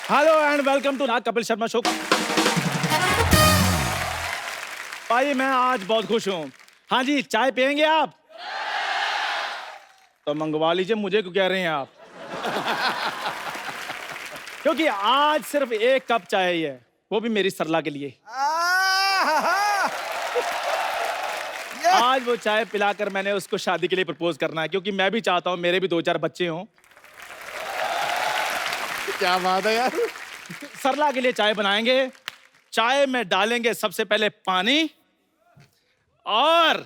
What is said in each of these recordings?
Hello and welcome to ना Kapil Sharma show. भाई मैं आज बहुत खुश हूँ। हाँ जी, चाय पियेंगे आप? तो मंगवा लीजिए, मुझे क्यों कह रहे हैं आप? क्योंकि आज सिर्फ एक कप चाय ही है, वो भी मेरी सरला के लिए। आज वो चाय पिलाकर मैंने उसको शादी के लिए प्रपोज करना है, क्योंकि मैं भी चाहता हूँ मेरे भी 2-4 बच्चे हों। क्या बात है यार। सरला के लिए चाय बनाएंगे। चाय में डालेंगे सबसे पहले पानी, और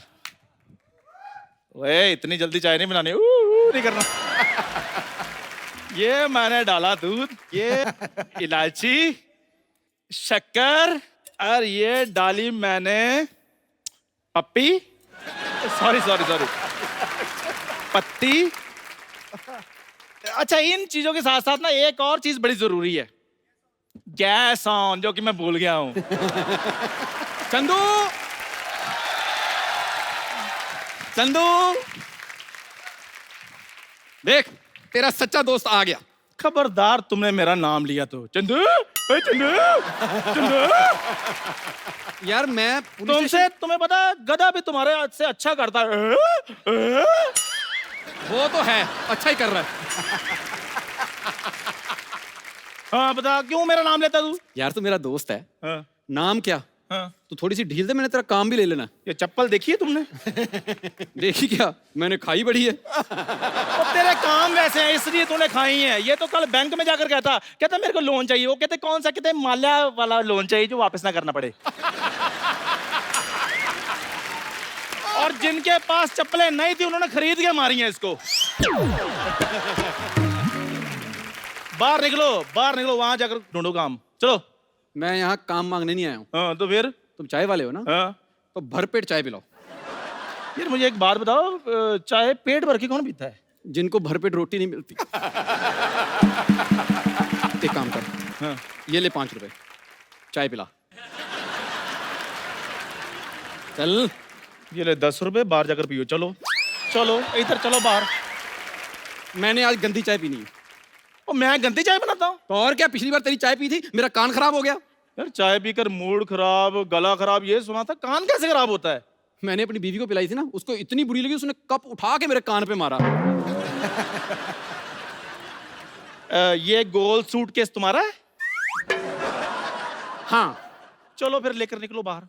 वे इतनी जल्दी चाय नहीं बनानी, नहीं करना। ये मैंने डाला दूध, ये इलायची, शक्कर, और ये डाली मैंने पप्पी, सॉरी पत्ती। अच्छा, इन चीजों के साथ साथ ना एक और चीज बड़ी जरूरी है, गैस ऑन, जो कि मैं भूल गया हूं। चंदू, चंदू, देख तेरा सच्चा दोस्त आ गया। खबरदार, तुमने मेरा नाम लिया तो। चंदू, ओए चंदू, चंदू। यार मैं तुमसे, तुम्हें पता है गधा भी तुम्हारे हाथ से अच्छा करता है। वो तो है, अच्छा ही कर रहा है। हाँ बता, क्यों मेरा नाम लेता तू? यार तू मेरा दोस्त है। हाँ, नाम क्या? हाँ। तू थोड़ी सी ढील दे, मैंने तेरा काम भी ले लेना। ये चप्पल देखी है तुमने? देखी क्या, मैंने खाई बड़ी है। तो तेरे काम वैसे हैं, इसलिए तूने खाई है। ये तो कल बैंक में जाकर कहता मेरे को लोन चाहिए। वो कहते कौन सा? कहते माल्या वाला लोन चाहिए जो वापस ना करना पड़े। और जिनके पास चप्पलें नहीं थी उन्होंने खरीद के मारी हैं इसको। बाहर निकलो, वहां जाकर ढूंढो काम। चलो। मैं यहाँ काम मांगने नहीं आया हूँ। हाँ तो फिर? तुम चाय वाले हो ना? हाँ। तो भरपेट चाय पिलाओ। यार मुझे एक बात बताओ, चाय पेट भर के कौन पीता है? जिनको भरपेट रोटी नहीं मिलती। एक काम कर, हाँ। ये ले 5 रुपए, चाय पिला। चल। ये ले 10 रुपए, बाहर जाकर पियो। चलो इधर चलो बाहर। मैंने आज गंदी चाय पीनी है। और मैं गंदी चाय बनाता हूँ? तो और क्या, पिछली बार तेरी चाय पी थी, मेरा कान खराब हो गया। यार चाय पीकर मूड खराब, गला खराब, ये सुना था। कान कैसे खराब होता है? मैंने अपनी बीवी को पिलाई थी ना, उसको इतनी बुरी लगी, उसने कप उठा के मेरे कान पे मारा। ये गोल सूटकेस तुम्हारा है? हाँ। चलो फिर लेकर निकलो बाहर।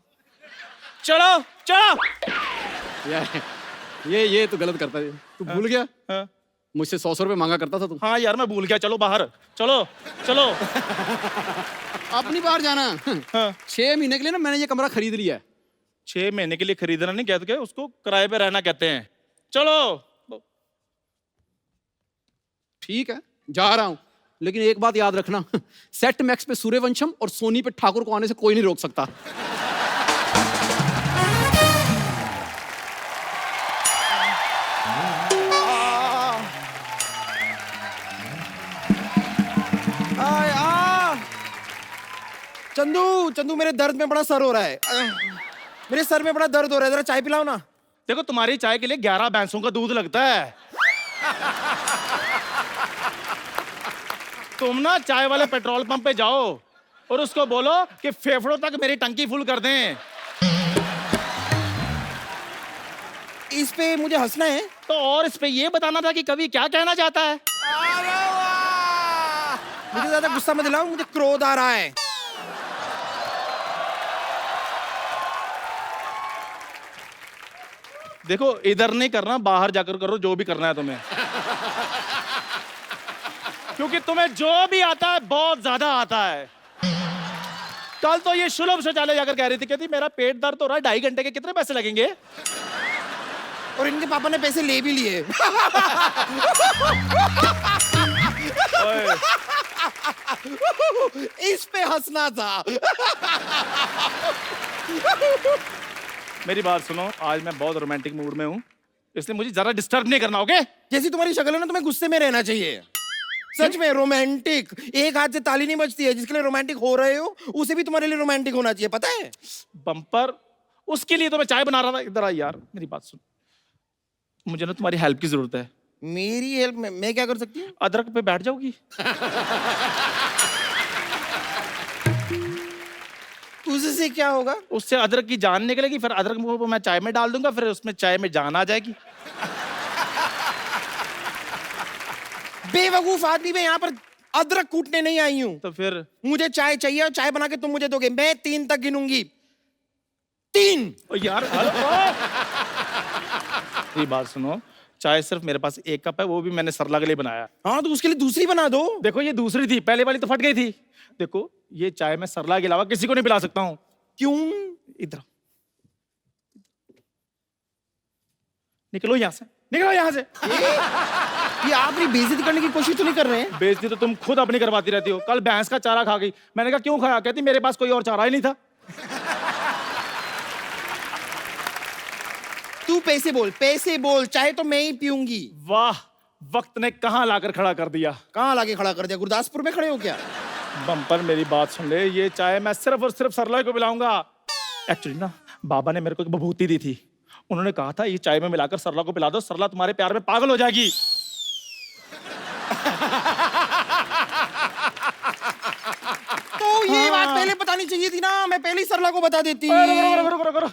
चलो। ये तो गलत करता है। तू भूल गया? हाँ। मुझसे 100 रुपए मांगा करता था तू। हाँ यार मैं भूल गया। चलो बाहर, चलो। अब नहीं बाहर जाना। हाँ। 6 महीने के लिए ना मैंने ये कमरा खरीद लिया है। 6 महीने के लिए खरीदना नहीं कहते क्या, उसको किराए पे रहना कहते हैं। चलो। ठीक है, जा रहा हूं, लेकिन एक बात याद रखना, सेट मैक्स पे सूर्यवंशम और सोनी पे ठाकुर को आने से कोई नहीं रोक सकता। चंदू, मेरे दर्द में बड़ा सर हो रहा है। मेरे सर में बड़ा दर्द हो रहा है, जरा चाय पिलाओ ना। देखो, तुम्हारी चाय के लिए 11 भैंसों का दूध लगता है। तुम ना चाय वाले पेट्रोल पंप पे जाओ और उसको बोलो कि फेफड़ों तक मेरी टंकी फुल कर दें। इस पे मुझे हंसना है तो और इस पे ये बताना था कि कवि क्या कहना चाहता है। मुझे ज्यादा गुस्सा मत दिलाओ, मुझे क्रोध आ रहा है। देखो, इधर नहीं करना, बाहर जाकर करो जो भी करना है तुम्हें। क्योंकि तुम्हें जो भी आता है बहुत ज्यादा आता है। कल तो ये सुलभ शौचालय जाकर कह रही थी, कहती मेरा पेट दर्द हो रहा है, 2.5 घंटे के कितने पैसे लगेंगे? और इनके पापा ने पैसे ले भी लिए। इस पे हंसना था। मेरी बात सुनो, आज मैं बहुत रोमांटिक मूड में हूँ, इसलिए मुझे जरा डिस्टर्ब नहीं करना, ओके? जैसी तुम्हारी शक्ल है ना, तुम्हें गुस्से में रहना चाहिए। सच में रोमांटिक, एक हाथ से ताली नहीं बजती है। जिसके लिए रोमांटिक हो रहे हो उसे भी तुम्हारे लिए रोमांटिक होना चाहिए, पता है? बम्पर, उसके लिए तो मैं चाय बना रहा था। इधर आ यार, मेरी बात सुन, मुझे ना तुम्हारी हेल्प की जरूरत है। मेरी हेल्प में मैं क्या कर सकती हूँ? अदरक पे बैठ जाओगी? उससे क्या होगा? उससे अदरक की जान निकलेगी, फिर अदरक को मैं चाय में डाल दूंगा, फिर उसमें चाय में जान आ जाएगी। बेवकूफ आदमी, मैं यहाँ पर अदरक कूटने नहीं आई हूँ। तो फिर मुझे चाय चाहिए और चाय बना के तुम मुझे दोगे। मैं 3 तक गिनूंगी। 3। ओ यार ये बात सुनो, चाय सिर्फ मेरे पास 1 कप है, वो भी मैंने सरला के लिए बनाया। हाँ तो उसके लिए दूसरी बना दो। देखो ये दूसरी थी, पहले वाली तो फट गई थी। देखो ये चाय मैं सरला के अलावा किसी को नहीं पिला सकता हूँ। क्यों? इधर निकलो यहाँ से, निकलो यहाँ से। ये आप मेरी बेइज्जती करने की कोशिश तो नहीं कर रहे हैं? बेइज्जती तो तुम खुद अपनी करवाती रहती हो। कल भैंस का चारा खा गई, मैंने कहा क्यों खाया, कहती मेरे पास कोई और चारा ही नहीं था। तू पैसे बोल, चाय तो मैं ही पीऊंगी। वाह, वक्त ने कहां लाकर खड़ा कर दिया। कहाँ लाके खड़ा कर दिया? गुरदासपुर में खड़े हो क्या? बम्पर मेरी बात सुन ले, ये चाय मैं सिर्फ और सिर्फ सरला को पिलाऊंगा। एक्चुअली ना बाबा ने मेरे को एक बभूति दी थी, उन्होंने कहा था ये चाय में मिलाकर सरला को पिला दो, सरला तुम्हारे प्यार में पागल हो जाएगी। तो ये बात पहले बतानी चाहिए थी ना, मैं पहले ही सरला को बता देती। रुको।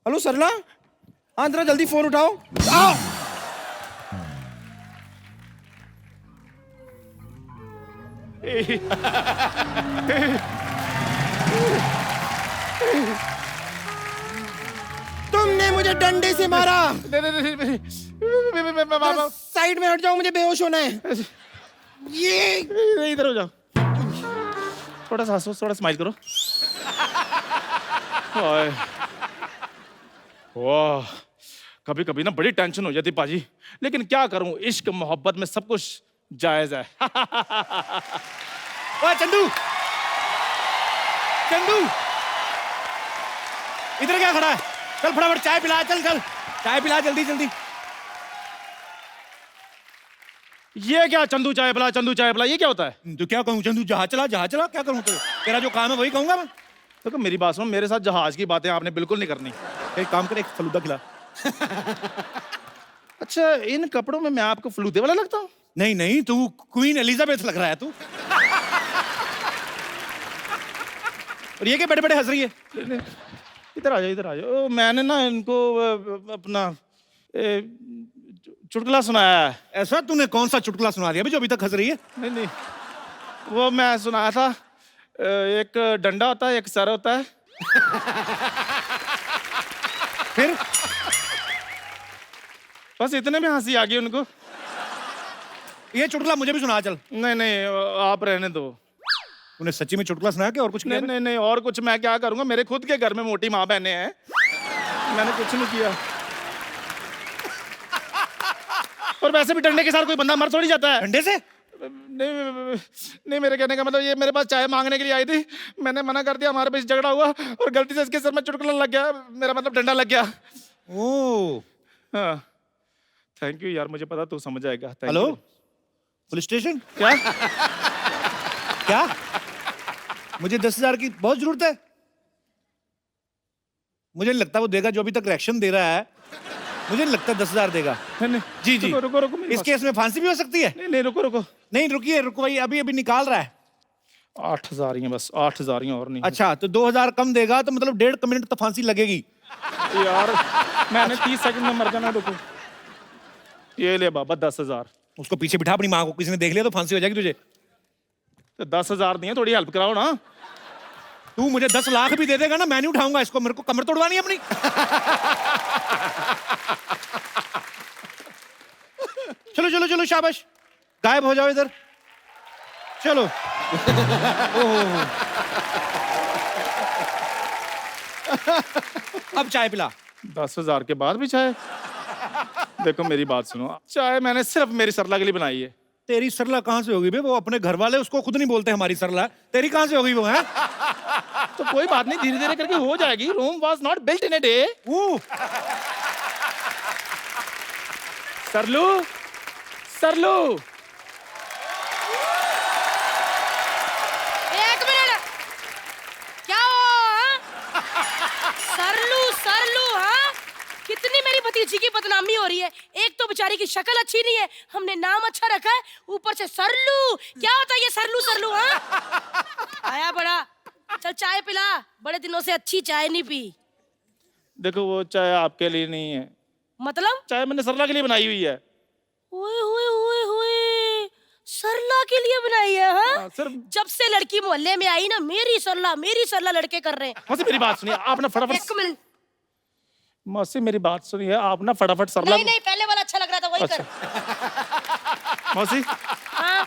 हेलो सरला, हाँ जरा जल्दी फोन उठाओ। आओ। तुमने मुझे डंडे से मारा। साइड में हट जाओ, मुझे बेहोश होना है। ये इधर हो जाओ, थोड़ा सा हंसो, थोड़ा स्माइल करो। वाह, कभी कभी ना बड़ी टेंशन हो जाती पाजी, लेकिन क्या करूं, इश्क मोहब्बत में सब कुछ जायज है। ओए चंदू, इधर क्या खड़ा है? चल फटाफट चाय पिला, चल चाय पिला जल्दी। ये क्या चंदू चाय पिला, ये क्या होता है? तो क्या कहूँ चंदू, जहाज चला, क्या करूँ? तो तेरा जो काम है वही कहूंगा मैं। तो मेरी बात सुनो, मेरे साथ जहाज की बातें आपने बिल्कुल नहीं करनी। एक काम कर, एक फलूदा खिला। अच्छा, इन कपड़ों में मैं आपको फलूदे वाला लगता हूँ? नहीं, तू क्वीन एलिजाबेथ लग रहा है तू। और ये क्या बड़े हंस रही है? इधर आ जाओ। मैंने ना इनको अपना चुटकुला सुनाया है। ऐसा तूने कौन सा चुटकुला सुना दिया जो अभी तक हंस रही है? नहीं, वो मैं सुनाया था, एक डंडा होता है, एक सर होता है। फिर बस इतने में हंसी आ गई उनको। ये चुटकुला मुझे भी सुना चल। नहीं, आप रहने दो। तूने सच्ची में चुटकुला सुनाया क्या और कुछ किया? नहीं, और कुछ मैं क्या करूंगा, मेरे खुद के घर में मोटी माँ बहनें हैं, मैंने कुछ नहीं किया। और वैसे भी डंडे के साथ कोई बंदा मर थोड़ी जाता है। डंडे से? नहीं, मेरे कहने का मतलब ये मेरे पास चाय मांगने के लिए आई थी, मैंने मना कर दिया, हमारे बीच झगड़ा हुआ और गलती से इसके सर में चुटकुला लग गया, मेरा मतलब डंडा लग गया। ओ हाँ, थैंक यू यार, मुझे पता तू समझ आएगा। Hello, police station? क्या? मुझे 10,000 की बहुत जरूरत है। मुझे नहीं लगता वो देगा, जो अभी तक रिएक्शन दे रहा है मुझे नहीं लगता 10,000 देगा। नहीं, जी रुको, इस केस में फांसी भी हो सकती है। नहीं, रुको। नहीं रुको भाई, अभी निकाल रहा है। 8,000 ही है बस, 8,000 ही और नहीं। अच्छा, तो 2,000 कम देगा तो मतलब 1.5 मिनट तो फांसी लगेगी। यार मैंने 30 सेकंड में मर जाना। रुको, ये ले बाबा 10,000। उसको पीछे बिठा अपनी माँ को, किसी ने देख लिया तो फांसी हो जाएगी तुझे। तो 10,000 दिए, थोड़ी हेल्प कराओ ना। तू मुझे 10 लाख भी दे देगा ना, मैं नहीं उठाऊंगा इसको, मेरे को कमर तोड़वानी है अपनी। चलो शाबाश, गायब हो जाओ इधर, चलो। अब चाय पिला। 10,000 के बाद भी चाय? देखो मेरी बात सुनो, चाय मैंने सिर्फ मेरी सरला के लिए बनाई है। तेरी सरला कहाँ से होगी बे? वो अपने घर वाले उसको खुद नहीं बोलते हमारी सरला, तेरी कहाँ से होगी वो? है तो कोई बात नहीं, धीरे धीरे करके हो जाएगी। Rome was not built in a day. सरलू, एक मिनट, क्या हो? सरलू, हाँ? कितनी मेरी भतीजी की बदनामी हो रही है। एक तो बेचारी की शक्ल अच्छी नहीं है, हमने नाम अच्छा रखा है, ऊपर से सरलू। क्या होता है ये सरलू? हाँ, आया बड़ा चल चाय पिला, बड़े दिनों से अच्छी चाय नहीं पी। देखो वो चाय आपके लिए नहीं है, मतलब? चाय मैंने सरला के लिए बनाई हुई है। ओए होए होए होए, सरला के लिए बनाई है? हाँ, सर जब से लड़की मोहल्ले में आई ना, मेरी सरला लड़के कर रहे हैं। मौसी मेरी बात सुनिए, आप ना फटाफट। एक मिनट। मौसी मेरी बात सुनिए, आप ना फटाफट सरला। नहीं नहीं, पहले वाला अच्छा लग रहा था, वही कर। मौसी हाँ,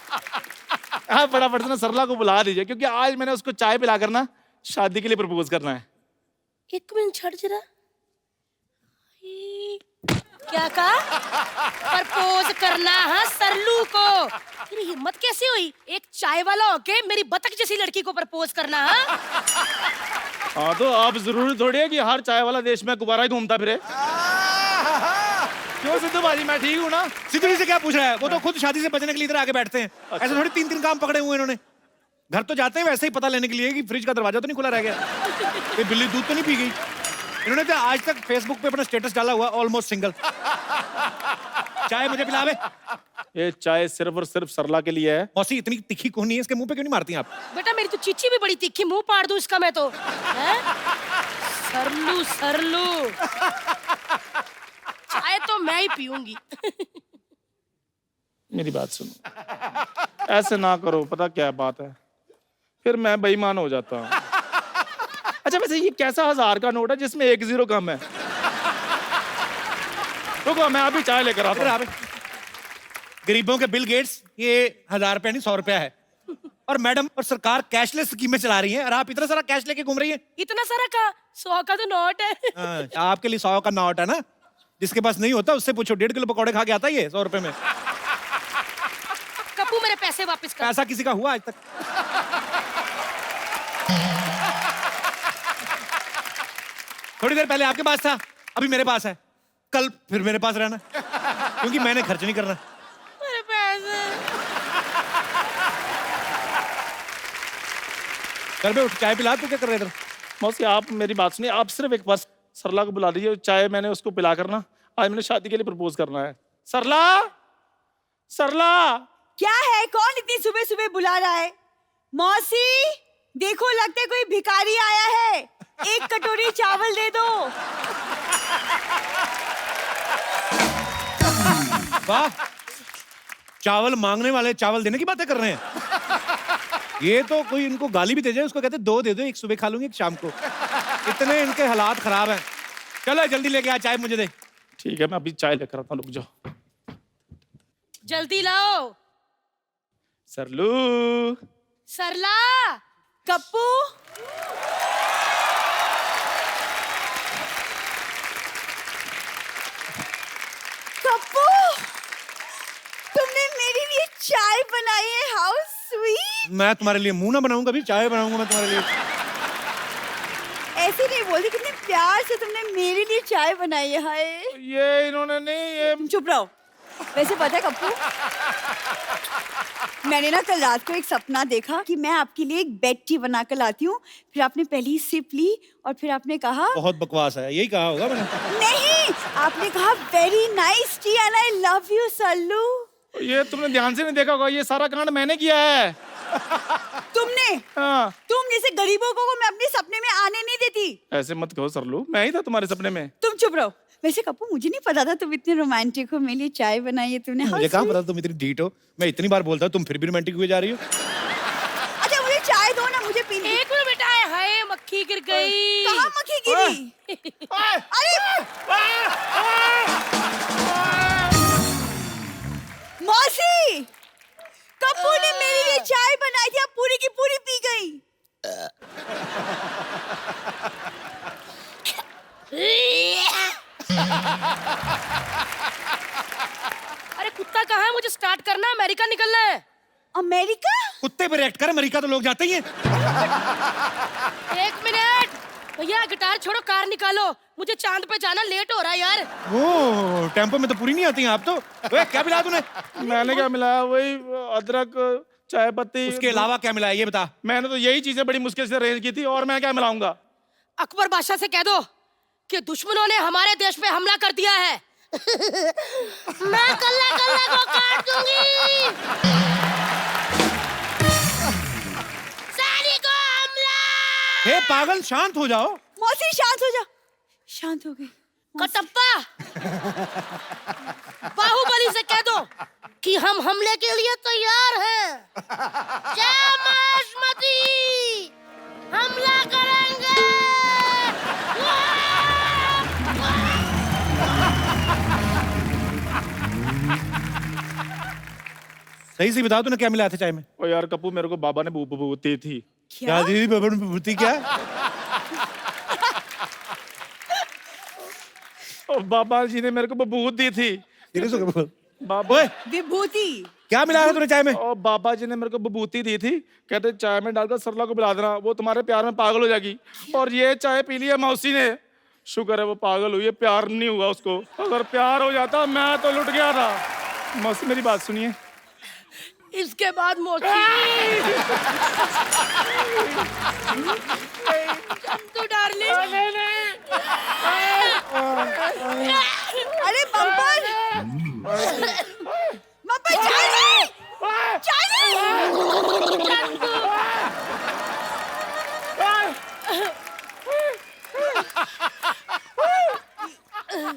आप फटाफट से ना सरला को बुला दीजिए, क्योंकि आज मैंने उसको चाय पिलाकर ना शादी के लिए प्रपोज करना है। एक मिनट छड़ जरा। क्या कहा? प्रपोज करना है सरलू को? तेरी हिम्मत कैसे हुई एक चाय वाला होके मेरी बतख जैसी लड़की को प्रपोज करना है? हाँ तो आप जरूरी थोड़ी है कि हर चाय वाला देश में गुब्बारा ही घूमता फिरे। क्यों सिद्धू भाजी, मैं ठीक हूँ ना? सिद्धू जी से क्या पूछ रहा है? वो तो खुद शादी से बचने के लिए इधर आके बैठते हैं। ऐसे थोड़ी 3-3 काम पकड़े हुए इन्होंने। घर तो जाते हैं वैसे ही पता लेने के लिए कि फ्रिज का दरवाजा तो नहीं खुला रह गया, ये बिल्ली दूध तो नहीं पी गई। इन्होंने तो आज तक फेसबुक पे अपना स्टेटस डाला हुआ ऑलमोस्ट सिंगल। चाय मुझे पिलावे। ये चाय सिर्फ और सिर्फ सरला के लिए है। मौसी इतनी तीखी कौन नहीं है, इसके मुंह पे क्यों नहीं मारती आप? बेटा मेरी तो चीची भी बड़ी तीखी, मुंह पाड़ दूं इसका मैं तो। हैं? सरलू सरलू, चाय तो मैं ही पीऊंगी। मेरी बात सुनो, ऐसे ना करो, पता क्या बात है, फिर मैं बेईमान हो जाता हूँ। अच्छा वैसे ये कैसा 1000 का नोट है जिसमें 1 0 कम है? रुको मैं अभी चाय लेकर आता हूँ। गरीबों के बिल गेट्स ये 1000 रुपया नहीं 100 रुपया है, और मैडम और सरकार कैशलेस स्कीमें चला रही हैं, और आप इतना सारा कैश लेके घूम रही हैं। इतना सारा का 100 का तो नोट है। हाँ, आपके लिए 100 का नोट है ना, जिसके पास नहीं होता उससे पूछो, 1.5 किलो पकौड़े खा के आता है ये 100 रुपए में। कप्पू मेरे पैसे वापस कर। ऐसा किसी का हुआ आज तक? थोड़ी देर पहले आपके पास था, अभी मेरे पास है, कल फिर मेरे पास रहना, क्योंकि मैंने खर्च नहीं करना। मेरे पैसे। चल बे उठ, चाय पिला। तू क्या कर रहे इधर? मौसी आप मेरी बात सुनिए, आप सिर्फ एक बार सरला को बुला दीजिए, चाय मैंने उसको पिला करना, आज मैंने शादी के लिए प्रपोज करना है। सरला, सरला। क्या है? कौन इतनी सुबह सुबह बुला रहा है? मौसी देखो, लगता है कोई भिखारी आया है, एक कटोरी चावल दे दो। वाह, चावल मांगने वाले चावल देने की बातें कर रहे हैं। ये तो कोई इनको गाली भी दे जाए, उसको कहते 2 दे दो, एक सुबह खा लूंगी एक शाम को। इतने इनके हालात खराब हैं। चलो जल्दी लेके आ, चाय मुझे दे। ठीक है मैं अभी चाय लेकर आता हूँ, रुक जाओ। जल्दी लाओ। सरलू। सरला। कप्पू कप्पू, तुमने मेरे लिए चाय बनाई है, हाउ स्वीट। मैं तुम्हारे लिए मुंह ना बनाऊंगा, अभी चाय बनाऊंगा मैं तुम्हारे लिए। ऐसे नहीं बोलती, कितने प्यार से तुमने मेरे लिए चाय बनाई है। हाय, ये इन्होंने नहीं, ये तुम चुप रहो। वैसे पता है कप्पू, मैंने ना कल रात को एक सपना देखा कि मैं आपके लिए एक बेड टी बना कर लाती हूँ, फिर आपने पहली सिप ली और फिर आपने कहा बहुत बकवास है, यही कहा होगा मैंने। नहीं, आपने कहा very nice T and I love you Sallu. ये तुमने ध्यान से नहीं देखा होगा, ये सारा कांड मैंने किया है। तुमने? हाँ। तुम जैसे गरीबों को मैं अपने सपने में आने नहीं देती। ऐसे मत कहो सरलू, मैं ही था तुम्हारे सपने में। तुम चुप रहो। वैसे कप्पू मुझे नहीं पता था तुम इतने रोमांटिक हो, मेरे लिए चाय बनाई है तुमने। मुझे कहाँ पता तुम इतनी ढीठ हो, मैं इतनी बार बोलता हूँ तुम फिर भी रोमांटिक हुए जा रही हो। अच्छा मुझे चाय दो ना, मुझे पीनी। एक मिनट बेटा, हाय मक्खी गिर गई। कहाँ मक्खी गिरी? अरे मौसी, कप्पू ने मेरे लिए चाय बनाई थी, अब पूरी की पूरी पी गई। अरे कुत्ता कहाँ है? मुझे स्टार्ट करना, अमेरिका निकलना है। अमेरिका? कुत्ते पे रिएक्ट कर, अमेरिका तो लोग जाते ही हैं। एक मिनट भैया, गिटार छोड़ो, कार निकालो, मुझे चांद पे जाना, लेट हो रहा है यार। ओ, टेम्पो में तो पूरी नहीं आती हैं आप तो। ओए, क्या मिला तूने? मैंने क्या मिलाया? वही अदरक, चाय पत्ती। उसके अलावा क्या मिला है ये बता। मैंने तो यही चीजें बड़ी मुश्किल से अरेंज की थी, और मैं क्या मिलाऊंगा? अकबर बादशाह से कह दो कि दुश्मनों ने हमारे देश पे हमला कर दिया है। मैं कल्ला कल्ला को काट दूंगी। सैनिकों हमला! पागल शांत हो जाओ। मौसी शांत हो जा। शांत हो गई। कटप्पा, बाहुबली से कह दो कि हम हमले के लिए तैयार हैं। जय मायावती, हमला करेंगे। सही से बताओ तूने क्या मिलाया था चाय में? ओ यार कपूर, मेरे को बाबा ने विभूति थी। क्या दीदी विभूति क्या है? ओ बाबा जी ने मेरे को विभूति दी थी। सीरियस हो गया? बाबा, ओए, विभूति। क्या मिलाया था तूने चाय में? ओ बाबा जी ने मेरे को विभूति दी थी, कहते चाय में डालकर सरला को पिला देना, वो तुम्हारे प्यार में पागल हो जाएगी। और ये चाय पी ली है मौसी ने। शुक्र है वो पागल हुई है, प्यार नहीं हुआ उसको। अगर प्यार हो जाता मैं तो लुट गया था। मौसी मेरी बात सुनिए। इसके बाद मौसी चंदू डार्लिंग। अरे बम्पर, बम्पर चाय नहीं, चाय नहीं। चंदू,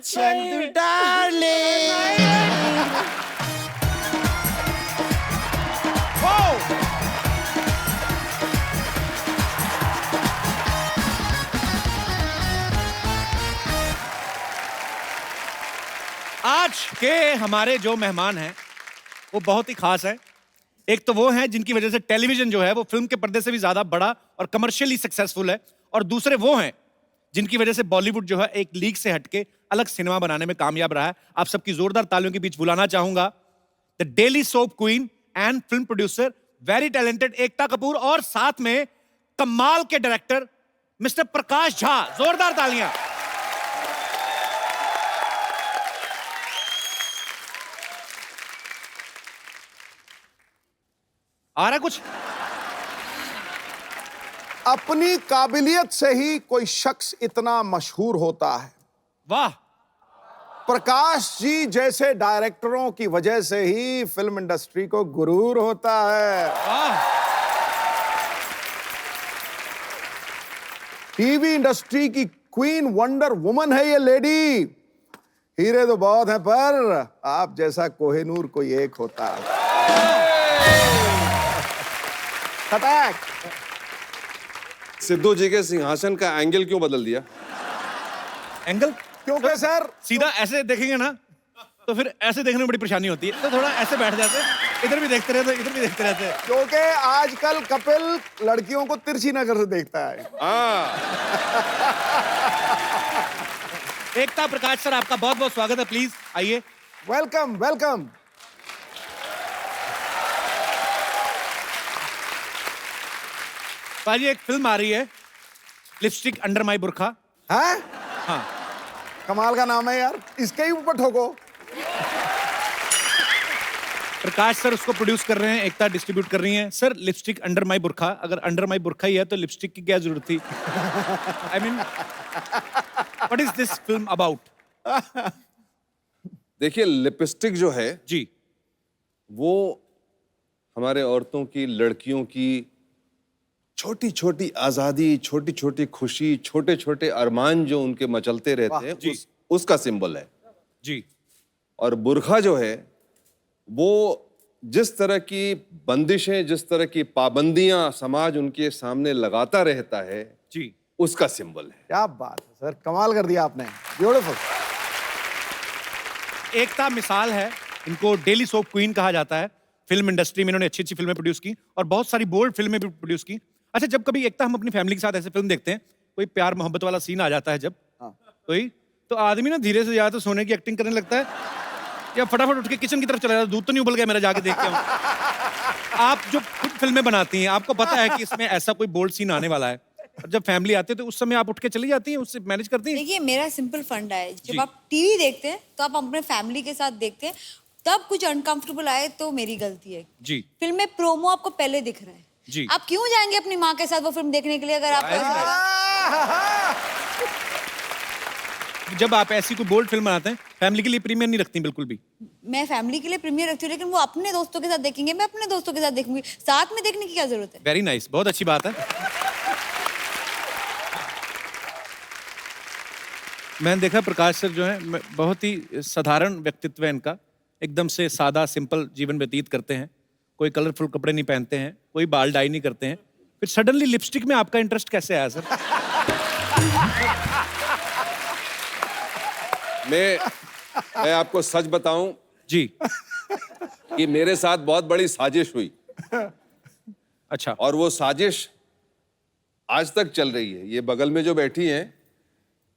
चंदू डार्लिंग। आज के हमारे जो मेहमान हैं वो बहुत ही खास है। एक तो वो हैं जिनकी वजह से टेलीविजन जो है वो फिल्म के पर्दे से भी ज्यादा बड़ा और कमर्शियली सक्सेसफुल है, और दूसरे वो हैं जिनकी वजह से बॉलीवुड जो है एक लीग से हटके अलग सिनेमा बनाने में कामयाब रहा है। आप सबकी जोरदार तालियों के बीच बुलाना चाहूंगा the daily soap queen and film producer, very talented Ekta Kapoor, और साथ में कमाल के डायरेक्टर मिस्टर प्रकाश झा। जोरदार तालियां। आ रहा कुछ? अपनी काबिलियत से ही कोई शख्स इतना मशहूर होता है। वाह। प्रकाश जी जैसे डायरेक्टरों की वजह से ही फिल्म इंडस्ट्री को गुरूर होता है। वाह। टीवी इंडस्ट्री की क्वीन वंडर वुमन है ये लेडी। हीरे तो बहुत हैं पर आप जैसा कोहिनूर कोई एक होता है। खटाक। सिद्धू जी के सिंहासन का एंगल क्यों बदल दिया? एंगल? क्योंकि सर सीधा ऐसे देखेंगे ना तो फिर ऐसे देखने में बड़ी परेशानी होती है, तो थोड़ा ऐसे बैठ जाते हैं, इधर भी देखते रहते, इधर भी देखते रहते हैं। क्योंकि आजकल कपिल लड़कियों को तिरछी नजर से देखता है। हाँ। एकता प्रकाश सर, आपका बहुत बहुत स्वागत है, प्लीज आइए। Welcome welcome. पाजी, एक फिल्म आ रही है लिपस्टिक अंडर माई बुरखा। हैं? हाँ। कमाल का नाम है यार, इसके ही ऊपर ठोको। प्रकाश सर उसको प्रोड्यूस कर रहे हैं, एकता डिस्ट्रीब्यूट कर रही हैं। सर, लिपस्टिक अंडर माई बुरखा, अगर अंडर माई बुरखा ही है तो लिपस्टिक की क्या जरूरत थी? I mean, what is this film about? देखिए, लिपस्टिक जो है जी, वो हमारे औरतों की, लड़कियों की छोटी छोटी आजादी, छोटी छोटी खुशी, छोटे छोटे अरमान जो उनके मचलते रहते हैं, उसका सिंबल है जी। और बुरखा जो है वो जिस तरह की बंदिशें, जिस तरह की पाबंदियां समाज उनके सामने लगाता रहता है जी, उसका सिंबल है। क्या बात है सर, कमाल कर दिया आपने। ब्यूटीफुल। एकता मिसाल है, इनको डेली सोप क्वीन कहा जाता है। फिल्म इंडस्ट्री में इन्होंने अच्छी अच्छी फिल्में प्रोड्यूस की और बहुत सारी बोल्ड फिल्में भी प्रोड्यूस की। अच्छा, जब कभी एकता हम अपनी फैमिली के साथ ऐसे फिल्म देखते हैं, कोई प्यार मोहब्बत वाला सीन आ जाता है जब कोई, तो आदमी ना धीरे से या तो सोने की एक्टिंग करने लगता है या फटाफट उठ के किचन की तरफ चला जाता है, दूध तो नहीं उबल गया मेरा, जाके देख के आऊं। आप जो खुद फिल्में बनाती हैं, आपको पता है कि इसमें ऐसा कोई बोल्ड सीन आने वाला है, और जब फैमिली आती है तो उस समय आप उठ के चली जाती हैं, उससे मैनेज करती हैं? देखिए, मेरा सिंपल फंडा है, जब आप टीवी देखते हैं तो आप अपने फैमिली के साथ देखते हैं, तब कुछ अनकंफर्टेबल आए तो मेरी गलती है जी। फिल्म में प्रोमो आपको पहले दिख रहा है जी। आप क्यों जाएंगे अपनी माँ के साथ वो फिल्म देखने के लिए अगर आपको ऐसा लगा? जब आप ऐसी कोई बोल्ड फिल्म बनाते हैं, फैमिली के लिए प्रीमियर नहीं रखती बिल्कुल भी? मैं फैमिली के लिए प्रीमियर रखती हूँ, लेकिन वो अपने दोस्तों के साथ देखेंगे, मैं अपने दोस्तों के साथ देखूंगी, साथ में देखने की क्या जरूरत है? वेरी नाइस, बहुत अच्छी बात है। मैंने देखा प्रकाश सर जो है बहुत ही साधारण व्यक्तित्व है इनका, एकदम से सादा सिंपल जीवन व्यतीत करते हैं, कोई कलरफुल कपड़े नहीं पहनते हैं, कोई बाल डाई नहीं करते हैं। फिर सडनली लिपस्टिक में आपका इंटरेस्ट कैसे आया सर? मैं आपको सच बताऊं जी। कि मेरे साथ बहुत बड़ी साजिश हुई, अच्छा। और वो साजिश आज तक चल रही है। ये बगल में जो बैठी हैं,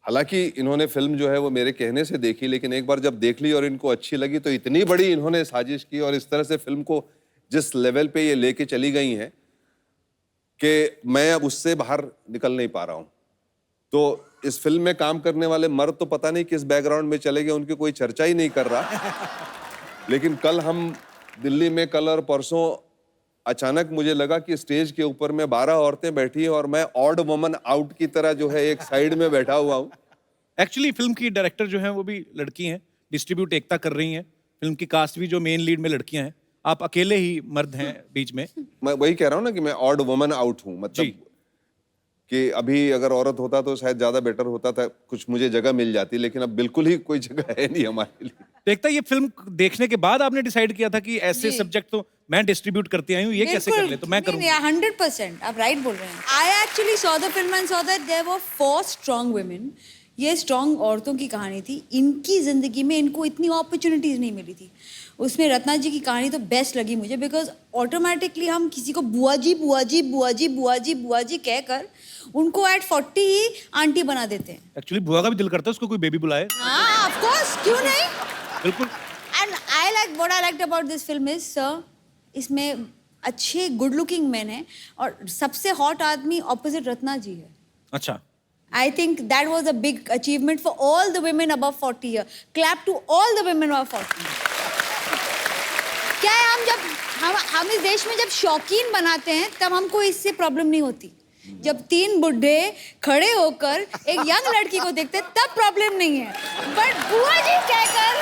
हालांकि इन्होंने फिल्म जो है वो मेरे कहने से देखी, लेकिन एक बार जब देख ली और इनको अच्छी लगी तो इतनी बड़ी इन्होंने साजिश की और इस तरह से फिल्म को जिस लेवल पे ये लेके चली गई हैं कि मैं अब उससे बाहर निकल नहीं पा रहा हूं। तो इस फिल्म में काम करने वाले मर्द तो पता नहीं किस बैकग्राउंड में चले गए, उनकी कोई चर्चा ही नहीं कर रहा। लेकिन कल हम दिल्ली में, कल और परसों अचानक मुझे लगा कि स्टेज के ऊपर में 12 औरतें बैठी हैं और मैं ऑड वुमन आउट की तरह जो है एक साइड में बैठा हुआ हूँ। एक्चुअली फिल्म की डायरेक्टर जो है वो भी लड़की हैं, डिस्ट्रीब्यूट एकता कर रही हैं। फिल्म की कास्ट भी जो मेन लीड में लड़कियां हैं, आप अकेले ही मर्द हैं बीच में। मैं वही कह रहा हूँ ना कि मैं ऑड वुमन आउट हूँ, मतलब कि अभी अगर औरत होता तो शायद ज्यादा बेटर होता था, कुछ मुझे जगह मिल जाती, लेकिन अब बिल्कुल ही कोई जगह है नहीं हमारे लिए। देखता ये फिल्म देखने के बाद आपने डिसाइड किया था कि ऐसे सब्जेक्ट तो मैं डिस्ट्रीब्यूट करती आई हूँ, ये कैसे कर ले, तो मैं करूँगी। 100% आप राइट बोल रहे हैं। I actually saw the film and saw that there were 4 strong women. ये स्ट्रॉन्ग औरतों की कहानी थी, इनकी जिंदगी में इनको इतनी अपॉर्चुनिटीज नहीं मिली थी। उसमें रत्ना जी की कहानी तो बेस्ट लगी मुझे, बिकॉज ऑटोमेटिकली हम किसी को बुआ जी बुआ जी बुआ जी बुआ जी बुआ जी कहकर उनको एट 40 ही आंटी बना देते हैं। एक्चुअली बुआ का भी दिल करता है उसको कोई बेबी बुलाए। हाँ ऑफ कोर्स, क्यों नहीं। बिल्कुल। And I like what I liked about this film is sir, इसमें अच्छे गुड लुकिंग मैन है और सबसे हॉट आदमी ऑपोजिट रत्ना जी है। अच्छा। I think that was a big achievement for all the women above 40 years. Clap to all the women above 40. क्या है, हम इस देश में जब शौकीन बनाते हैं तब हमको इससे प्रॉब्लम नहीं होती। जब 3 बुढ़े खड़े होकर एक यंग लड़की को देखते हैं तब प्रॉब्लम नहीं है, बट बुआ जी कहकर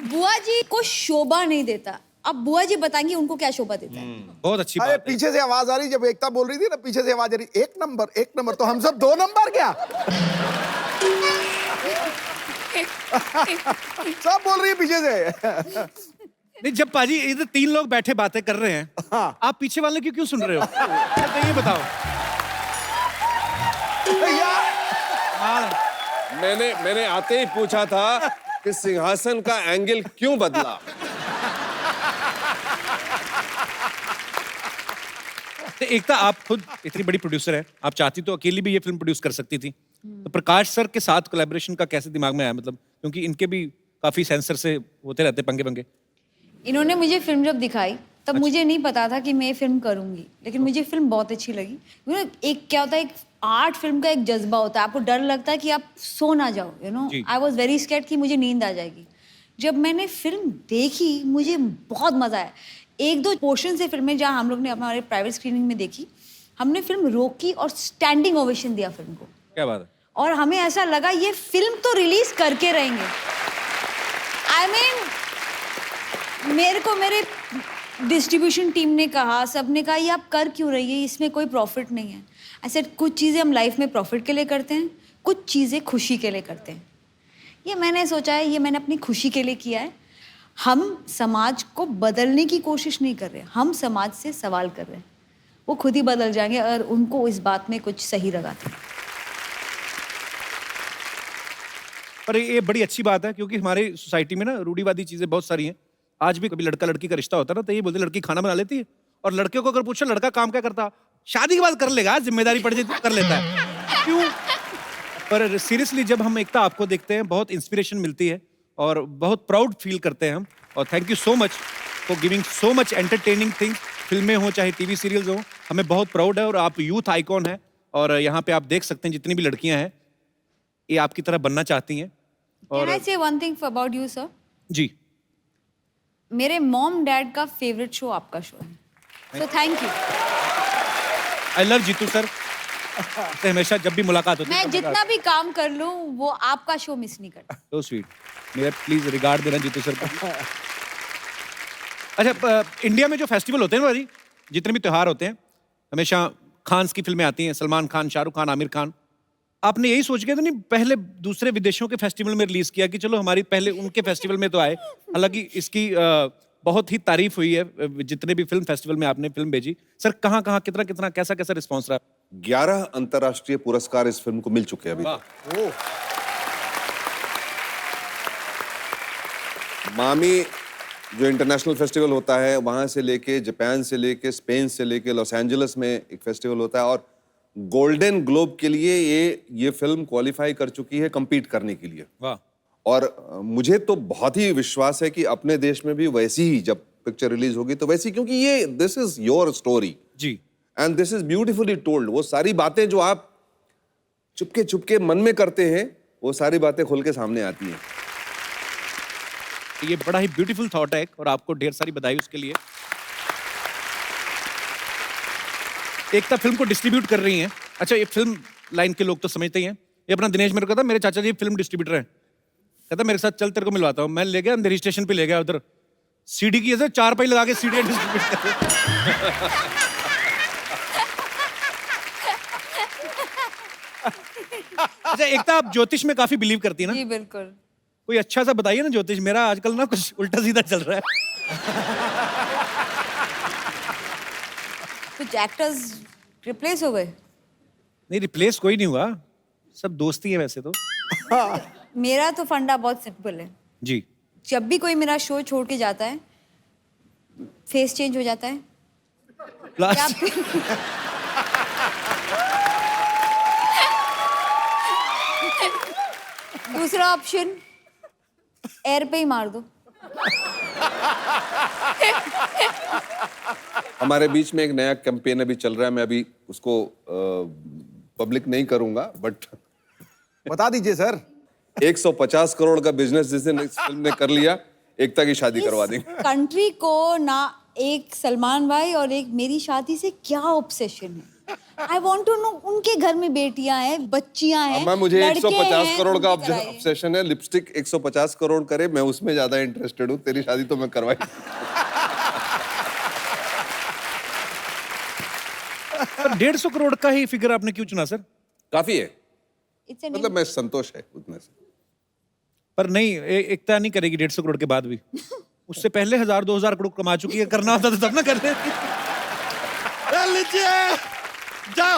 बुआ जी को शोभा नहीं देता। अब बुआ जी बताएंगे उनको क्या शोभा देता है। बहुत अच्छी अरे बात है। पीछे से आवाज आ रही, जब एकता बोल रही थी ना, पीछे से आवाज आ रही, 1 नंबर 1 नंबर, तो हम सब 2 नंबर क्या? सब बोल रही है पीछे से। नहीं, जब पाजी इधर 3 लोग बैठे बातें कर रहे हैं, हाँ। आप पीछे वाले क्यों सुन रहे हो? तो ये बताओ। मैंने आते ही पूछा था कि सिंहासन का एंगल क्यों बदला। तो एकता, आप खुद इतनी बड़ी प्रोड्यूसर है, आप चाहती तो अकेली भी ये फिल्म प्रोड्यूस कर सकती थी। तो प्रकाश सर के साथ कोलैबोरेशन का कैसे दिमाग में आया, मतलब क्योंकि इनके भी काफी सेंसर से होते रहते पंगे पंगे। इन्होंने मुझे फिल्म जब दिखाई तब मुझे नहीं पता था कि मैं ये फिल्म करूंगी, लेकिन मुझे फिल्म बहुत अच्छी लगी। एक क्या होता है, एक आर्ट फिल्म का एक जज्बा होता है, आपको डर लगता है कि आप सो ना जाओ, you know. I was very scared कि मुझे नींद आ जाएगी। जब मैंने फिल्म देखी मुझे बहुत मजा आया। 1-2 पोर्शन से फिल्म में जहाँ हम लोग ने हमारे प्राइवेट स्क्रीनिंग में देखी, हमने फिल्म रोकी और स्टैंडिंग ओवेशन दिया फिल्म को। क्या बात है। और हमें ऐसा लगा ये फिल्म तो रिलीज करके रहेंगे। आई मीन मेरे को मेरे डिस्ट्रीब्यूशन टीम ने कहा, सबने कहा ये आप कर क्यों रही है, इसमें कोई प्रॉफिट नहीं है। ऐसे कुछ चीज़ें हम लाइफ में प्रॉफिट के लिए करते हैं, कुछ चीज़ें खुशी के लिए करते हैं। ये मैंने सोचा है, ये मैंने अपनी खुशी के लिए किया है। हम समाज को बदलने की कोशिश नहीं कर रहे, हम समाज से सवाल कर रहे हैं। वो खुद ही बदल जाएंगे अगर उनको इस बात में कुछ सही लगा था। पर ये बड़ी अच्छी बात है, क्योंकि हमारी सोसाइटी में ना रूढ़िवादी चीजें बहुत सारी हैं। आज भी कभी लड़का लड़की का रिश्ता होता है ना, तो ये बोलते लड़की खाना बना लेती है, और लड़के को अगर पूछो लड़का काम क्या करता, शादी के बाद कर लेगा, जिम्मेदारी पड़ जाती कर लेता है। क्यों? पर सीरियसली जब हम एकता आपको देखते हैं बहुत इंस्पिरेशन मिलती है और बहुत प्राउड फील करते हैं हम। और thank you so much for giving so much entertaining things, फिल्में हो चाहे टीवी सीरियल्स हो, हमें बहुत प्राउड है। और आप यूथ आइकॉन हैं, और यहाँ पे आप देख सकते हैं जितनी भी लड़कियां हैं ये आपकी तरह बनना चाहती हैं। Can I say one thing about you, sir? जी, मेरे मॉम डैड का फेवरेट शो आपका शो है, so thank you. I love Jeetu sir. तो हमेशा जब भी मुलाकात होती है मैं जितना भी काम कर लूं वो आपका शो मिस नहीं करता। So sweet. मेरा प्लीज रिगार्ड देना जीतू सर को। अच्छा, इंडिया में जो फेस्टिवल होते हैं ना भाई, जितने भी त्योहार होते हैं, हमेशा खान्स की फिल्में आती हैं, सलमान खान, शाहरुख खान, आमिर खान, आपने यही सोच के तो नहीं पहले दूसरे विदेशों के फेस्टिवल में रिलीज किया कि चलो हमारी पहले उनके फेस्टिवल में तो आए? हालांकि इसकी बहुत ही तारीफ हुई है जितने भी फिल्म फेस्टिवल में आपने फिल्म भेजी। सर कहाँ कहाँ कितना कितना कैसा कैसा रिस्पॉन्स रहा? 11 अंतर्राष्ट्रीय पुरस्कार इस फिल्म को मिल चुके हैं अभी तक। मामी जो इंटरनेशनल फेस्टिवल होता है, वहां से लेके जापान से लेके स्पेन से लेके लॉस एंजलिस में एक फेस्टिवल होता है, और गोल्डन ग्लोब के लिए ये फिल्म क्वालिफाई कर चुकी है compete करने के लिए। वाह। और मुझे तो बहुत ही विश्वास है कि अपने देश में भी वैसी ही जब पिक्चर रिलीज होगी तो वैसी, क्योंकि ये this is your story ji, and this is beautifully told. वो सारी बातें जो आप चुपके चुपके मन में करते हैं, वो सारी बातें खुल के सामने आती हैं। ये बड़ा ही ब्यूटीफुल थॉट है और आपको ढेर सारी बधाई उसके लिए। एकता फिल्म को डिस्ट्रीब्यूट कर रही हैं। अच्छा, ये फिल्म लाइन के लोग तो समझते ही हैं। ये अपना दिनेश मेरे को कहता, मेरे चाचा जी फिल्म डिस्ट्रीब्यूटर हैं, कहता मेरे साथ चल तेरे को मिलवाता हूँ। मैं ले गया अंधेरी स्टेशन पे, ले गया उधर सीडी की ऐसे 4 पाई लगा के सीडी डिस्ट्रीब्यूट कर। अच्छा एकता, आप ज्योतिष में काफी बिलीव करती है ना? जी बिल्कुल। कोई अच्छा सा बताइए ना ज्योतिष, मेरा आजकल ना कुछ उल्टा सीधा चल रहा है। कुछ एक्टर्स रिप्लेस हो गए? नहीं, रिप्लेस कोई नहीं हुआ, सब दोस्ती है वैसे तो। मेरा तो फंडा बहुत सिंपल है। जी। जब भी कोई मेरा शो छोड़ के जाता है, फेस चेंज हो जाता है। लास्ट दूसरा ऑप्शन, एयर पे ही मार दो। हमारे बीच में एक नया कैंपेन अभी चल रहा है, मैं अभी उसको पब्लिक नहीं करूंगा, बट बता दीजिए सर। 150 करोड़ का बिजनेस जिस दिन इस फिल्म ने कर लिया, एकता की शादी करवा देंगे। कंट्री को ना एक सलमान भाई और एक मेरी शादी से क्या ऑब्सेशन है? I want to know. उनके घर में बेटियां हैं, बच्चियां हैं, अम्मा, मुझे लड़के 150 हैं, करोड़ का उनकी कराइए। ऑब्सेशन है। लिपस्टिक 150 करोड़ करे, मैं उसमें ज्यादा इंटरेस्टेड हूँ। तेरी शादी तो मैं करवाई। 150 करोड़ का ही फिगर आपने क्यों चुना सर? काफी है, It's a मतलब मैं संतोष है उतने से। पर नहीं, एकता नहीं करेगी 150 करोड़ के बाद भी। उससे पहले 1000-2000 करोड़ कमा चुकी है, करना होता तो तब ना कर देती। लीजिए, जय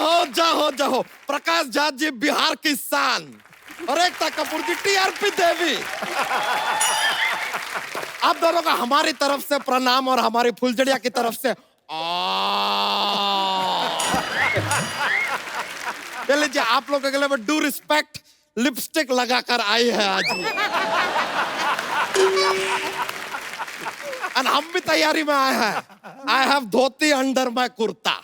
हो प्रकाश झा जी बिहार की शान और एकता कपूर की टीआरपी देवी। आप दोनों का हमारी तरफ से प्रणाम और हमारी फुलझड़िया की तरफ से लीजिए, आप लोगों के लिए डू रिस्पेक्ट लिपस्टिक लगाकर आई है आज। और हम भी तैयारी में आए हैं। I have dhoti under my kurta.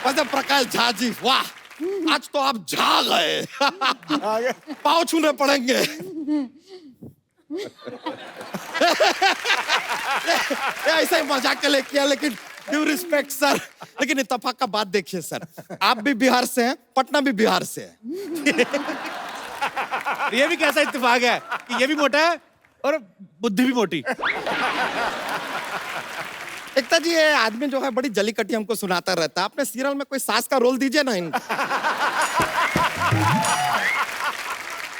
वैसे प्रकाश झा जी, वाह, आज तो आप झा गए। पाँव छूने पड़ेंगे। ऐसा ही मजाक के लिए किया, लेकिन ड्यू रिस्पेक्ट सर। लेकिन इत्तेफाक का बात देखिए सर, आप भी बिहार से हैं, पटना भी बिहार से है। ये भी कैसा इत्तेफाक है कि ये भी मोटा है और बुद्धि भी मोटी। एकता जी, ये आदमी जो है बड़ी जली कटी हमको सुनाता रहता है। आपने सीरियल में कोई सास का रोल दीजिए ना इनको।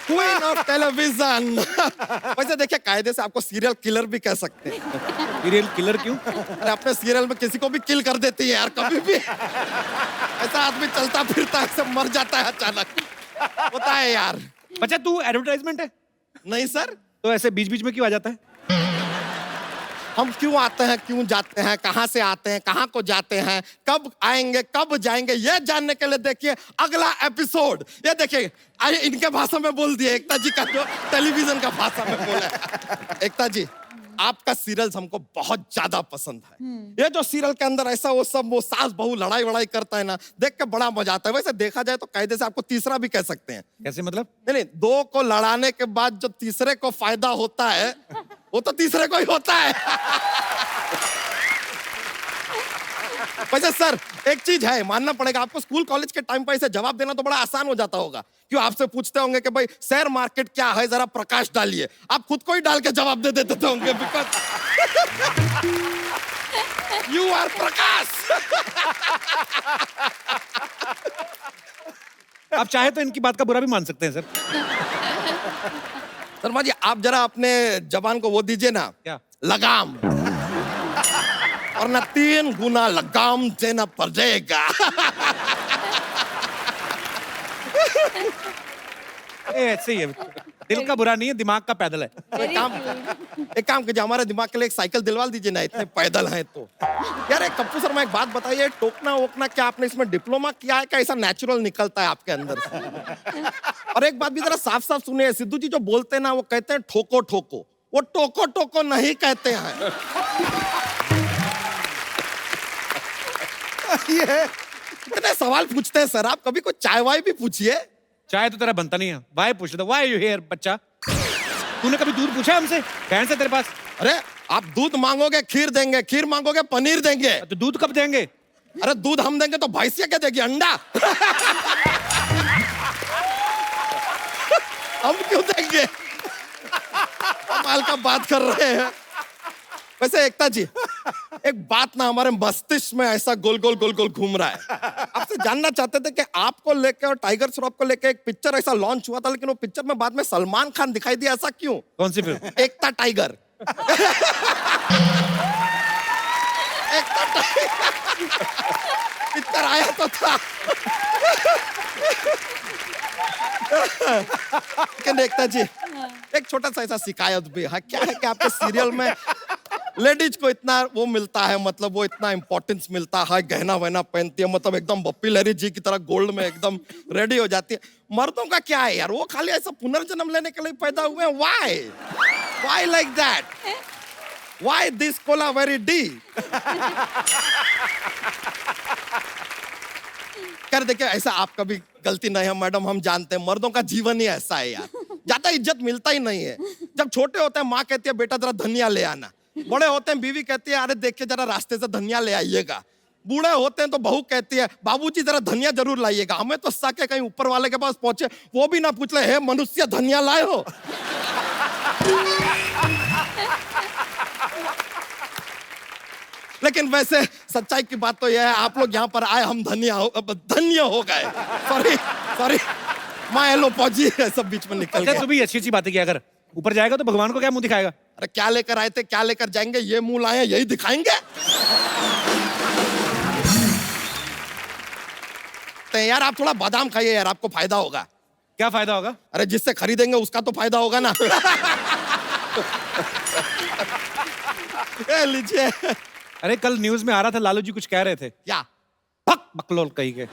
Queen of television. वैसे देखिए, कायदे से आपको सीरियल किलर भी कह सकते हैं। सीरियल किलर क्यों? अरे अपने सीरियल में किसी को भी किल कर देती है यार, कभी भी। ऐसा आदमी चलता फिरता है, सब मर जाता है अचानक, होता है यार। अच्छा, तू एडवर्टाइजमेंट है? नहीं सर। तो ऐसे बीच बीच में क्यों आ जाता है? हम क्यों आते हैं, क्यों जाते हैं, कहां से आते हैं, कहां को जाते हैं, कब आएंगे, कब जाएंगे, ये जानने के लिए देखिए अगला एपिसोड। ये देखिए, आइए इनके भाषा में बोल दिए, एकता जी का जो टेलीविजन का भाषा में बोला। एकता जी, आपका सीरियल हमको बहुत ज्यादा पसंद है। ये जो सीरियल के अंदर ऐसा वो सास बहू लड़ाई वड़ाई करता है ना, देख के बड़ा मजा आता है। वैसे देखा जाए तो कायदे से आपको तीसरा भी कह सकते हैं। कैसे मतलब? नहीं, दो को लड़ाने के बाद जो तीसरे को फायदा होता है, वो तो तीसरे को ही होता है। वैसे सर, एक चीज है, मानना पड़ेगा आपको, स्कूल कॉलेज के टाइम पर इसे जवाब देना तो बड़ा आसान हो जाता होगा। क्यों, आपसे पूछते होंगे कि भाई शेयर मार्केट क्या है, जरा प्रकाश डालिए, आप खुद को ही डाल के जवाब दे देते होंगे। बिकॉज यू आर प्रकाश। आप चाहे तो इनकी बात का बुरा भी मान सकते हैं सर। शर्मा जी आप जरा अपने जबान को वो दीजिए ना, क्या? लगाम, और ना 3 गुना लगाम देना पड़ेगा। ऐसे ही है, दिल का बुरा नहीं है, दिमाग का पैदल है। एक काम कीजिए, हमारे दिमाग के लिए एक साइकिल दिलवा दीजिए ना, इतने पैदल हैं तो। यार एक कप्पू शर्मा एक बात बताइए, टोकना वोकना क्या आपने इसमें डिप्लोमा किया है, क्या ऐसा नेचुरल निकलता है आपके अंदर से? और एक बात भी जरा साफ साफ सुनिए, सिद्धू जी जो बोलते हैं ना वो कहते हैं ठोको ठोको, वो टोको टोको नहीं कहते हैं। ये इतने सवाल पूछते हैं सर आप, कभी कोई चाय वाय भी पूछिए। चाहे तो तेरा बनता नहीं है, वाई पूछ रहा, वाई यू हियर बच्चा? तूने कभी दूध पूछा हमसे? बहन से तेरे पास? अरे आप दूध मांगोगे खीर देंगे, खीर मांगोगे पनीर देंगे। तो दूध कब देंगे? अरे दूध हम देंगे तो भैंसिया क्या देगी, अंडा? हम क्यों देंगे? कमाल का बात कर रहे हैं। वैसे एकता जी एक बात ना हमारे मस्तिष्क में ऐसा गोल गोल गोल गोल घूम रहा है, आपसे जानना चाहते थे कि आपको लेके और टाइगर श्रॉफ को लेके एक पिक्चर ऐसा लॉन्च हुआ था, लेकिन वो पिक्चर में बाद में सलमान खान दिखाई दिया, ऐसा क्यों? कौन सी फिल्म? एकता टाइगर। एकता टाइगर पिक्चर आया तो था। लेकिन एकता जी एक छोटा सा ऐसा शिकायत भी है, क्या है कि आपके सीरियल में लेडीज को इतना वो मिलता है, मतलब वो इतना इंपॉर्टेंस मिलता है, गहना वहना पहनती है, मतलब एकदम बप्पी लहरी जी की तरह गोल्ड में एकदम रेडी हो जाती है। मर्दों का क्या है यार, वो खाली ऐसा पुनर्जन्म लेने के लिए पैदा हुए हैं। Why like that? Why this Cola very D? कर देखिए ऐसा आपका भी गलती नहीं है मैडम, हम जानते हैं मर्दों का जीवन ही ऐसा है यार, ज्यादा इज्जत मिलता ही नहीं है। जब छोटे होते हैं माँ कहती है बेटा जरा धनिया ले आना, बड़े होते हैं बीवी कहती है अरे देखिए जरा रास्ते से धनिया ले आइएगा, बूढ़े होते हैं तो बहू कहती है बाबूजी जरा धनिया जरूर लाइएगा। हमें तो साके कहीं ऊपर वाले के पास पहुंचे वो भी ना पूछ ले, हे मनुष्य धनिया लाए हो? लेकिन वैसे सच्चाई की बात तो यह है, आप लोग यहाँ पर आए, हम धन्य हो गए। सॉरी माँ हेलो पौजी सब बीच में निकल अच्छा गया। तू भी अच्छी अच्छी बातें किया कर, ऊपर जाएगा तो भगवान को क्या मुंह दिखाएगा? अरे क्या लेकर आए थे, क्या लेकर जाएंगे, ये मुंह लाए हैं, यही दिखाएंगे। तो यार आप थोड़ा बादाम खाइए यार, आपको फायदा होगा। क्या फायदा होगा? अरे जिससे खरीदेंगे उसका तो फायदा होगा ना। ये लीजिए। अरे कल न्यूज में आ रहा था लालू जी कुछ कह रहे थे। क्या? भक बकलोल कही के।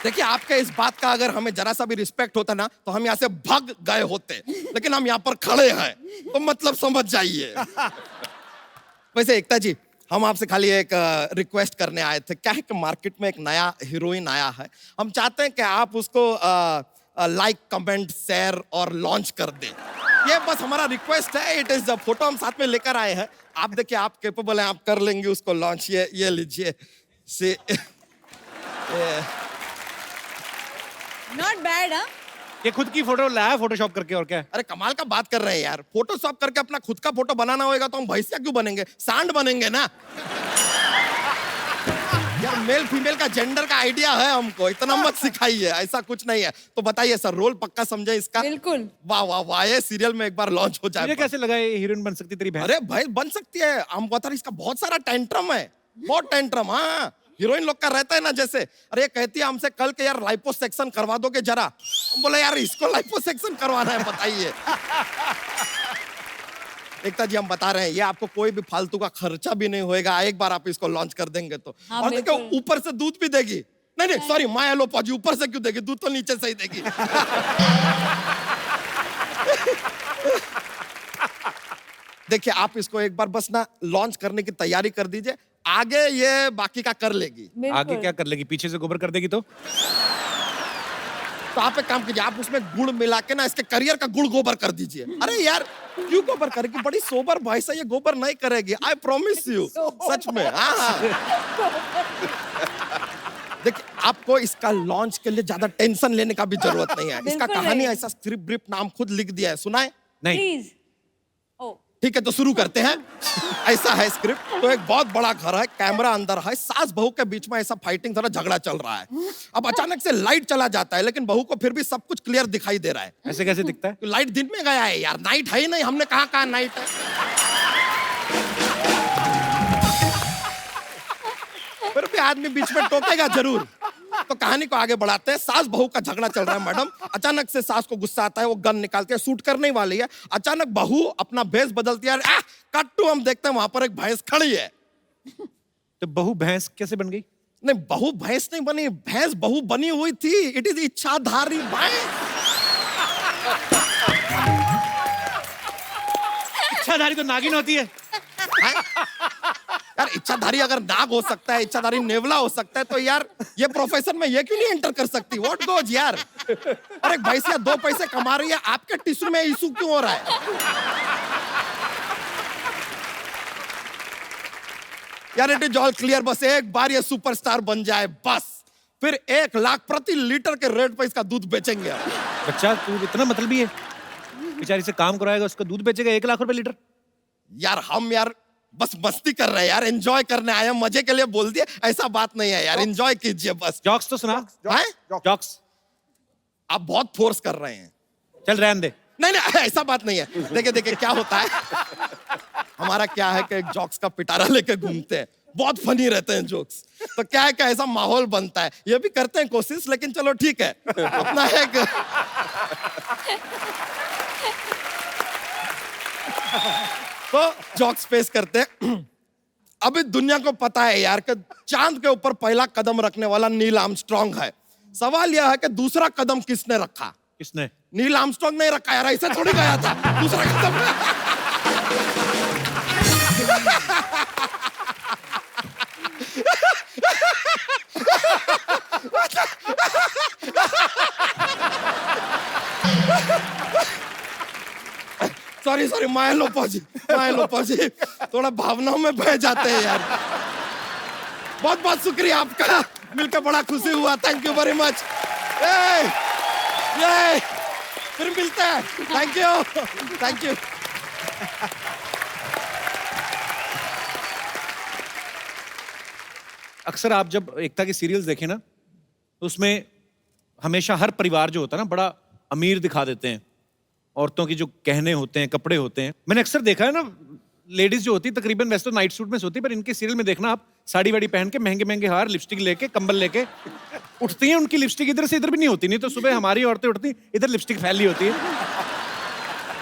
देखिए आपके इस बात का अगर हमें जरा सा भी रिस्पेक्ट होता ना तो हम यहाँ से भाग गए होते, लेकिन हम यहाँ पर खड़े हैं तो मतलब समझ जाइए। वैसे एकता जी हम आपसे खाली एक रिक्वेस्ट करने आए थे। क्या है कि मार्केट में एक नया हीरोइन आया है, हम चाहते हैं कि आप उसको लाइक कमेंट शेयर और लॉन्च कर दें, ये बस हमारा रिक्वेस्ट है। इट इज फोटो हम साथ में लेकर आए हैं, आप देखिए आप कैपेबल हैं, आप कर लेंगे उसको लॉन्च। ये लीजिए से नॉट बैड। हाँ ये खुद की फोटो लाया फोटोशॉप करके, और क्या है? अरे कमाल का बात कर रहे हैं यार, फोटोशॉप करके अपना खुद का फोटो बनाना होगा तो हम भैंसिया क्यों बनेंगे, सांड बनेंगे ना। यार मेल फीमेल का जेंडर का आइडिया है हमको, इतना मत सिखाइए, ऐसा कुछ नहीं है। तो बताइए सर रोल पक्का समझे इसका? बिल्कुल। वाह वाह वाह, ये सीरियल में एक बार लॉन्च हो मुझे जाए। कैसे लगा ये हीरोइन बन सकती तेरी बहन? अरे भाई बन सकती है, हम बता रहे इसका बहुत सारा टेंट्रम है, बहुत टेंट्रम। हाँ हीरोइन लोग का रहता है ना, जैसे अरे कहती है हमसे कल के यार लाइपोसेक्शन करवा दोगे जरा, हम बोले यार इसको लाइपोसेक्शन करवाना है, बताइए। एकता जी हम बता रहे हैं ये आपको कोई भी फालतू का खर्चा भी नहीं होएगा, एक बार आप इसको लॉन्च कर देंगे तो। हाँ, और देखो बिल्कुल। ऊपर से दूध भी देगी। नहीं सॉरी माँ हेलो पाजी, ऊपर से क्यों देगी, दूध तो नीचे से ही देगी। देखिए आप इसको एक बार बस ना लॉन्च करने की तैयारी कर दीजिए, आगे ये बाकी का कर लेगी। आगे क्या कर लेगी, पीछे से गोबर कर देगी तो आप एक काम कीजिए, आप उसमें गुड़ मिला के ना इसके करियर का गुड़ गोबर कर दीजिए। अरे यार क्यों गोबर करेगी, बड़ी सोबर भाई से ये गोबर नहीं करेगी, आई प्रॉमिस यू, सच में। हाँ देखिए आपको इसका लॉन्च के लिए ज्यादा टेंशन लेने का भी जरूरत नहीं है, इसका बिल्कुल कहानी नहीं। ऐसा स्क्रिप्ट ब्रिप नाम खुद लिख दिया है, सुनाए? नहीं। प्लीज। ओ ठीक है तो शुरू करते हैं। ऐसा है स्क्रिप्ट, तो एक बहुत बड़ा घर है, कैमरा अंदर है, सास बहू के बीच में ऐसा फाइटिंग थोड़ा झगड़ा चल रहा है। अब अचानक से लाइट चला जाता है, लेकिन बहू को फिर भी सब कुछ क्लियर दिखाई दे रहा है। ऐसे कैसे दिखता है? तो लाइट दिन में गया है यार, नाइट है ही नहीं, हमने कहा नाइट है। फिर भी आदमी बीच में टोकेगा जरूर। तो कहानी को आगे बढ़ाते हैं। सास बहू का झगड़ा चल रहा है मैडम। अचानक से सास को गुस्सा आता है, वो गन निकालती है, शूट करने ही वाली है। अचानक बहू अपना भेष बदलती है, कट टू हम देखते हैं वहां पर एक भैंस खड़ी है। तो बहू भैंस कैसे बन गई? नहीं, बहू भैंस नहीं बनी, भैंस बहू बनी हुई थी। इट इज इच्छाधारी भैंस। इच्छाधारी तो नागिन होती है। यार इच्छाधारी अगर नाग हो सकता है, इच्छाधारी नेवला हो सकता है, तो यार ये प्रोफेशन में ये क्यों नहीं एंटर कर सकती? व्हाट गोज यार। अरे भैंसिया 2 पैसे कमा रही है, आपके टिश्यू में इशू क्यों हो रहा है? यार इट इज ऑल क्लियर। बस एक बार ये सुपरस्टार बन जाए, बस फिर 1 लाख प्रति लीटर के रेट पे इसका दूध बेचेंगे। बच्चा तू इतना मतलबी है, बेचारी से काम कराएगा, उसका दूध बेचेगा 1 लाख रुपए लीटर। यार हम यार बस मस्ती कर रहे हैं यार, एंजॉय करने आए हैं, मजे के लिए बोल दिए, ऐसा बात नहीं है यार, एंजॉय कीजिए बस। जॉक्स तो सुना। हैं? जॉक्स आप बहुत फोर्स कर रहे हैं। चल रहने दे। नहीं नहीं ऐसा बात नहीं है। देखिए देखिए क्या होता है, हमारा क्या है कि एक जॉक्स का पिटारा लेके घूमते हैं, बहुत फनी रहते हैं जोक्स। तो क्या है कि ऐसा माहौल बनता है, ये भी करते हैं कोशिश, लेकिन चलो ठीक है अपना एक तो जॉक्स पेश करते हैं। अभी दुनिया को पता है यार कि चांद के ऊपर पहला कदम रखने वाला नील आर्मस्ट्रांग है। सवाल यह है कि दूसरा कदम किसने रखा? किसने? नील आर्मस्ट्रांग नहीं रखा यार, ऐसे थोड़ी गया था दूसरा कदम। सॉरी सॉरी मायलोपा जी, थोड़ा भावनाओं में बह जाते हैं यार। बहुत बहुत शुक्रिया आपका, मिलकर बड़ा खुशी हुआ, थैंक यू वेरी मच। फिर मिलते हैं, थैंक यू। अक्सर आप जब एकता की सीरियल्स देखें ना, तो उसमें हमेशा हर परिवार जो होता है ना बड़ा अमीर दिखा देते हैं। औरतों की जो गहने होते हैं, कपड़े होते हैं, मैंने अक्सर देखा है ना, लेडीज जो होती है तकरीबन वैसे तो नाइट सूट में सोती है, पर इनके सीरियल में देखना आप साड़ी वाड़ी पहन के, महंगे महंगे हार, लिपस्टिक लेके, कंबल लेके उठती हैं। उनकी लिपस्टिक इधर से इधर भी नहीं होती, नहीं तो सुबह हमारी औरतें उठती इधर लिपस्टिक फैली होती है।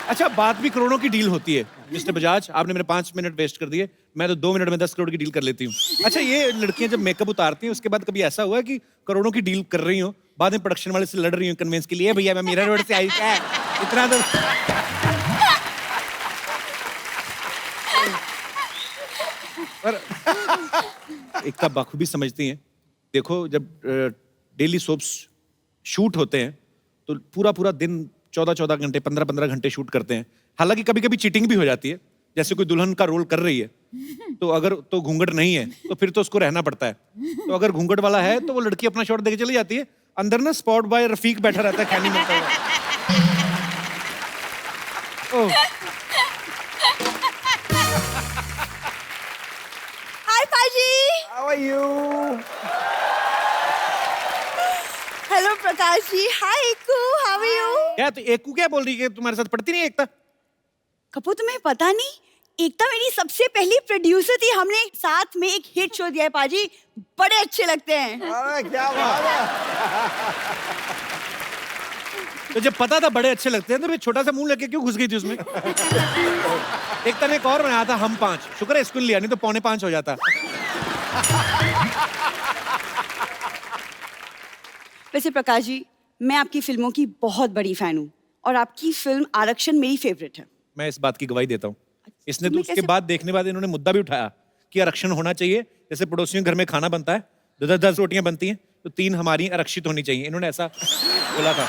अच्छा, बात भी करोड़ों की डील होती है। मिस्टर बजाज, आपने मेरे 5 मिनट वेस्ट कर दिए, मैं तो 2 मिनट में 10 करोड़ की डील कर लेती हूँ। अच्छा, ये लड़कियां जब मेकअप उतारती हैं उसके बाद कभी ऐसा हुआ है कि करोड़ों की डील कर रही हो, बाद में प्रोडक्शन वाले से लड़ रही हूँ कन्वेंस के लिए, भैया मैं मीरा रोड से आई क्या इतना तो पर एकता बखूबी समझती हैं। देखो, जब डेली सोप्स शूट होते हैं तो पूरा पूरा दिन 14-14 घंटे, 15-15 घंटे शूट करते हैं। हालांकि कभी कभी चीटिंग भी हो जाती है, जैसे कोई दुल्हन का रोल कर रही है तो अगर तो घूंघट नहीं है तो फिर तो उसको रहना पड़ता है। तो अगर घूंघट वाला है तो वो लड़की अपना शॉट देके चली जाती है, अंदर ना स्पॉट बॉय रफीक बैठा रहता है खैनी मिलता है। हाय पाजी। How are you? Hello Prakash ji. हाय एकू, हाउ आर यू? क्या तो एकू क्या बोल रही है? तुम्हारे साथ पढ़ती नहीं है एकता? कपूर तुम्हें पता नहीं, एकता मेरी सबसे पहली प्रोड्यूसर थी। हमने साथ में एक हिट शो दिया है पाजी, बड़े अच्छे लगते हैं। अरे क्या बात है। तो जब पता था बड़े अच्छे लगते हैं तो फिर छोटा सा मुंह लेके क्यों घुस गई थी उसमें? एकता ने एक और बनाया था हम 5, शुक्र है स्कूल लिया, नहीं तो 4:45 हो जाता। वैसे प्रकाश जी, मैं आपकी फिल्मों की बहुत बड़ी फैन हूँ और आपकी फिल्म आरक्षण मेरी फेवरेट है। मैं इस बात की गवाही देता हूँ। इसने तो मैं उसके कैसे- बाद देखने बाद इन्होंने मुद्दा भी उठाया कि आरक्षण होना चाहिए। जैसे पड़ोसियों के घर में खाना बनता है, 10 रोटियां बनती हैं तो 3 हमारी आरक्षित होनी चाहिए, इन्होंने ऐसा बोला था।